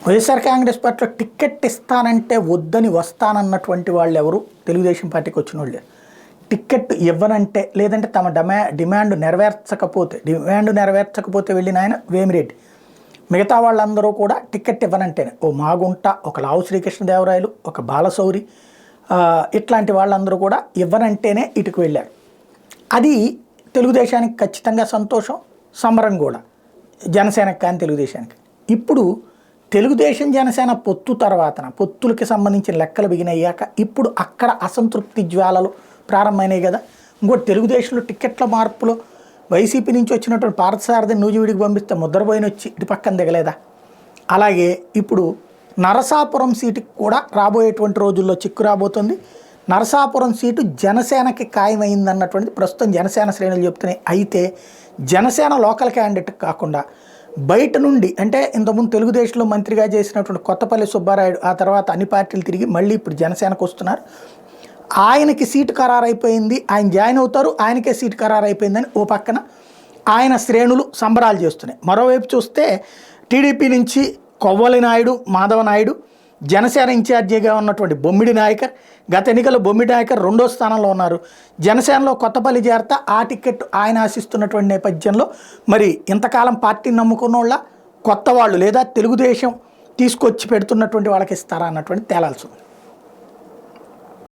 వైఎస్ఆర్ కాంగ్రెస్ పార్టీలో టికెట్ ఇస్తానంటే వద్దని వస్తానన్నటువంటి వాళ్ళు ఎవరు తెలుగుదేశం పార్టీకి వచ్చిన వాళ్ళే. టికెట్ ఇవ్వనంటే లేదంటే తమ డిమాండ్ నెరవేర్చకపోతే వెళ్ళిన ఆయన వేమిరెడ్డి. మిగతా వాళ్ళందరూ కూడా టికెట్ ఇవ్వనంటేనే ఓ మాగుంట, ఒక లావు శ్రీకృష్ణదేవరాయలు, ఒక బాలశౌరి ఇట్లాంటి వాళ్ళందరూ కూడా ఇవ్వనంటేనే ఇటుకు వెళ్ళారు. అది తెలుగుదేశానికి ఖచ్చితంగా సంతోషం, సమరం కూడా జనసేనకి కానీ తెలుగుదేశానికి. ఇప్పుడు తెలుగుదేశం జనసేన పొత్తు తర్వాతన పొత్తులకి సంబంధించిన లెక్కలు బిగినయ్యాక ఇప్పుడు అక్కడ అసంతృప్తి జ్వాలలు ప్రారంభమైనాయి కదా. ఇంకోటి తెలుగుదేశంలో టికెట్ల మార్పులో వైసీపీ నుంచి వచ్చినటువంటి పార్థసారథి నూజివీడికి పంపిస్తే ముద్రపోయిన వచ్చి ఇటు పక్కన దిగలేదా. అలాగే ఇప్పుడు నరసాపురం సీటుకి కూడా రాబోయేటువంటి రోజుల్లో చిక్కు రాబోతుంది. నరసాపురం సీటు జనసేనకి ఖాయమైందన్నటువంటిది ప్రస్తుతం జనసేన శ్రేణులు చెప్తున్నాయి. అయితే జనసేన లోకల్ క్యాండిడేట్ కాకుండా బయట నుండి, అంటే ఇంతకుముందు తెలుగుదేశంలో మంత్రిగా చేసినటువంటి కొత్తపల్లి సుబ్బారాయుడు ఆ తర్వాత అన్ని పార్టీలు తిరిగి మళ్ళీ ఇప్పుడు జనసేనకు వస్తున్నారు. ఆయనకి సీటు ఖరారైపోయింది, ఆయన జాయిన్ అవుతారు, ఆయనకే సీటు ఖరారైపోయిందని ఓ పక్కన ఆయన శ్రేణులు సంబరాలు చేస్తున్నాయి. మరోవైపు చూస్తే టీడీపీ నుంచి కొవ్వలి నాయుడు, మాధవ నాయుడు, జనసేన ఇన్ఛార్జిగా ఉన్నటువంటి బొమ్మిడి నాయకర్, గత ఎన్నికల్లో బొమ్మిడి నాయకర్ 2వ స్థానంలో ఉన్నారు. జనసేనలో కొత్తపల్లి చేరతా ఆ టికెట్ ఆయన ఆశిస్తున్నటువంటి నేపథ్యంలో మరి ఇంతకాలం పార్టీని నమ్ముకున్న వాళ్ళ కొత్త వాళ్ళు లేదా తెలుగుదేశం తీసుకొచ్చి పెడుతున్నటువంటి వాళ్ళకి ఇస్తారా అన్నటువంటి తేలాల్సి ఉంది.